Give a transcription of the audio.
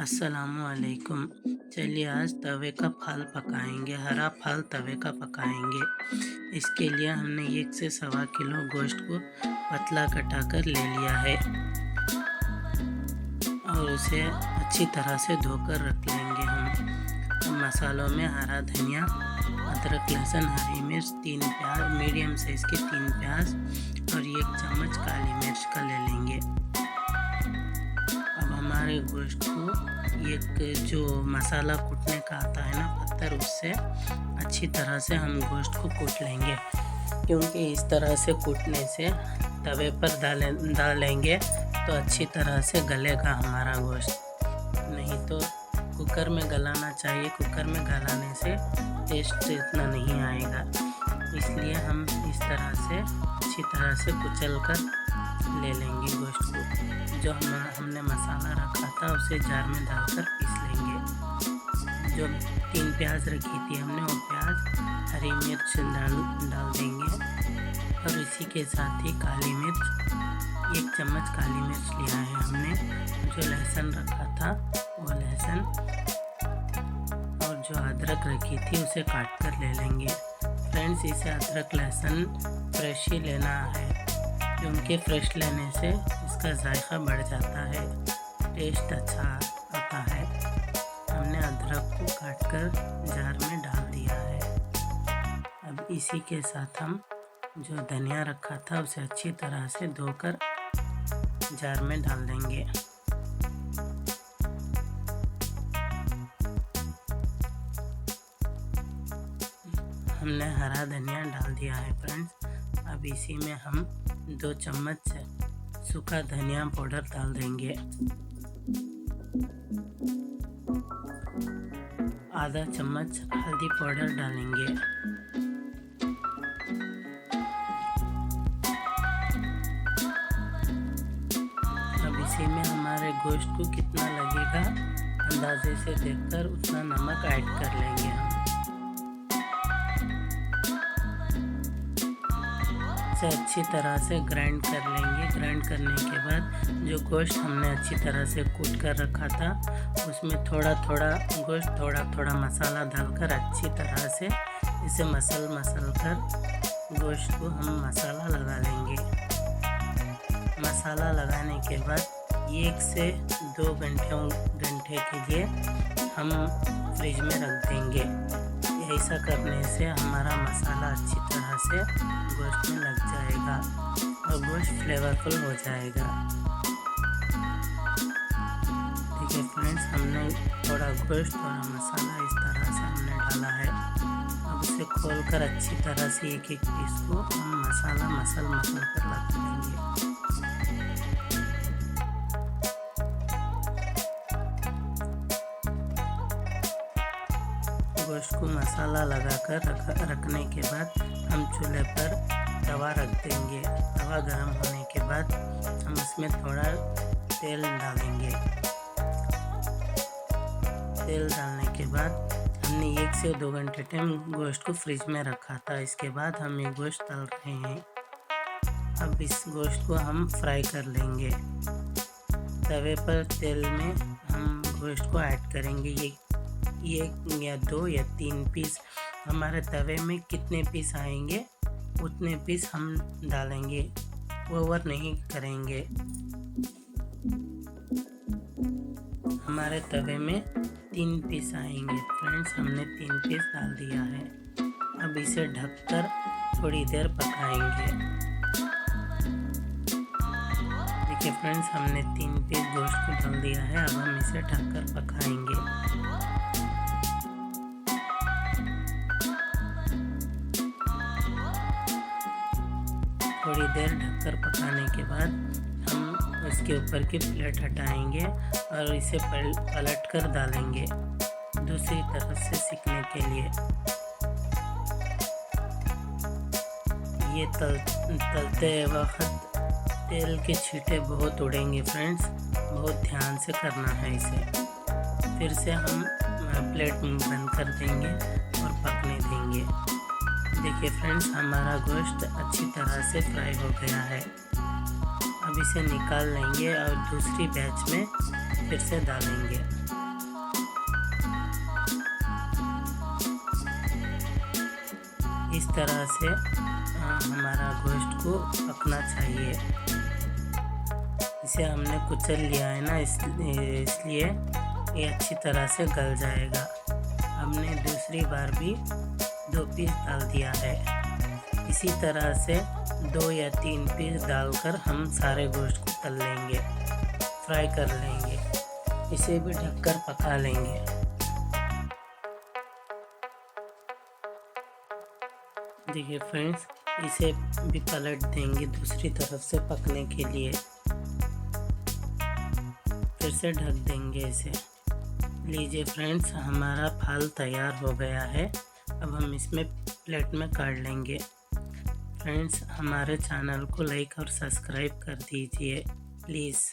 अस्सलामुअलैकुम। चलिए आज तवे का फल पकाएंगे, हरा फल तवे का पकाएंगे। इसके लिए हमने 1 से सवा किलो गोश्त को पतला कटाकर ले लिया है और उसे अच्छी तरह से धोकर रख लेंगे हम। मसालों में हरा धनिया, अदरक, लहसुन, हरी मिर्च, 3 प्याज, मीडियम साइज़ के 3 प्याज और 1 चम्मच काली मिर्च का ले लेंगे। अब हमारे गोश्त को एक जो मसाला कूटने का आता है ना पत्थर, उससे अच्छी तरह से हम गोश्त को कूट लेंगे, क्योंकि इस तरह से कूटने से तवे पर डालेंगे तो अच्छी तरह से गलेगा हमारा गोश्त। नहीं तो कुकर में गलाना चाहिए, कुकर में गलाने से टेस्ट इतना नहीं आएगा। इसलिए हम इस तरह से अच्छी तरह से कुचल कर ले लेंगे गोश्त को। जो हमने मसाला रखा था उसे जार में डालकर पीस लेंगे। जो 3 प्याज रखी थी हमने, वो प्याज, हरी मिर्च डाल देंगे और इसी के साथ ही काली मिर्च, 1 चम्मच काली मिर्च लिया है हमने। जो लहसुन रखा था वो लहसुन और जो अदरक रखी थी उसे काट कर ले लेंगे। फ्रेंड्स, इसे अदरक लहसुन फ्रेश ही लेना है, क्योंकि फ्रेश लेने से इसका जायका बढ़ जाता है, टेस्ट अच्छा आता है। हमने अदरक को काटकर जार में डाल दिया है। अब इसी के साथ हम जो धनिया रखा था उसे अच्छी तरह से धोकर जार में डाल देंगे। हमने हरा धनिया डाल दिया है फ्रेंड्स। अब इसी में हम 2 चम्मच सूखा धनिया पाउडर डाल देंगे, आधा चम्मच हल्दी पाउडर डालेंगे, अब इसी में हमारे गोश्त को कितना लगेगा अंदाजे से देखकर उतना नमक ऐड कर लेंगे हम। इसे अच्छी तरह से ग्राइंड कर लेंगे। ग्राइंड करने के बाद जो गोश्त हमने अच्छी तरह से कूट कर रखा था उसमें थोड़ा थोड़ा गोश्त, थोड़ा थोड़ा मसाला डालकर अच्छी तरह से इसे मसल कर गोश्त को हम मसाला लगा लेंगे। मसाला लगाने के बाद 1 से 2 घंटे के लिए हम फ्रिज में रख देंगे। ऐसा करने से हमारा मसाला अच्छी तरह से गोश्त में लग जाएगा और गोश्त फ्लेवरफुल हो जाएगा। देखिए फ्रेंड्स, हमने थोड़ा गोश्त और मसाला इस तरह से हमने डाला है। अब उसे खोलकर अच्छी तरह से एक एक पीस को हम मसाला मसल कर रख देंगे। गोश्त को मसाला लगाकर रखने के बाद हम चूल्हे पर तवा रख देंगे। तवा गर्म होने के बाद हम उसमें थोड़ा तेल डालेंगे। तेल डालने के बाद हमने 1 से 2 घंटे टाइम गोश्त को फ्रिज में रखा था। इसके बाद हम ये गोश्त तल रहे हैं। अब इस गोश्त को हम फ्राई कर लेंगे। तवे पर तेल में हम गोश्त को ऐड करेंगे। ये 1 या 2 या 3 पीस, हमारे तवे में कितने पीस आएंगे उतने पीस हम डालेंगे, ओवर नहीं करेंगे। हमारे तवे में 3 पीस आएंगे फ्रेंड्स, हमने 3 पीस डाल दिया है। अब इसे ढककर थोड़ी देर पकाएंगे। देखिए फ्रेंड्स, हमने 3 पीस गोश्त को डाल दिया है। अब हम इसे ढककर पकाएंगे। थोड़ी देर ढककर पकाने के बाद हम इसके ऊपर की प्लेट हटाएंगे और इसे पलट कर डालेंगे दूसरी तरफ से सिकने के लिए। ये तलते वक्त तेल के छींटे बहुत उड़ेंगे फ्रेंड्स, बहुत ध्यान से करना है इसे। फिर से हम प्लेट बंद कर देंगे और पकने देंगे। देखिए फ्रेंड्स, हमारा गोश्त अच्छी तरह से फ्राई हो गया है। अब इसे निकाल लेंगे और दूसरी बैच में फिर से डालेंगे। इस तरह से हमारा गोश्त को पकना चाहिए। इसे हमने कुचल लिया है ना, इसलिए ये अच्छी तरह से गल जाएगा। हमने दूसरी बार भी 2 पीस डाल दिया है। इसी तरह से 2 या 3 पीस डालकर हम सारे गोश्त को तल लेंगे, फ्राई कर लेंगे। इसे भी ढककर पका लेंगे। देखिए फ्रेंड्स, इसे भी पलट देंगे दूसरी तरफ से पकने के लिए। फिर से ढक देंगे इसे। लीजिए फ्रेंड्स, हमारा फाल तैयार हो गया है। अब हम इसमें प्लेट में काट लेंगे। फ्रेंड्स, हमारे चैनल को लाइक और सब्सक्राइब कर दीजिए प्लीज़।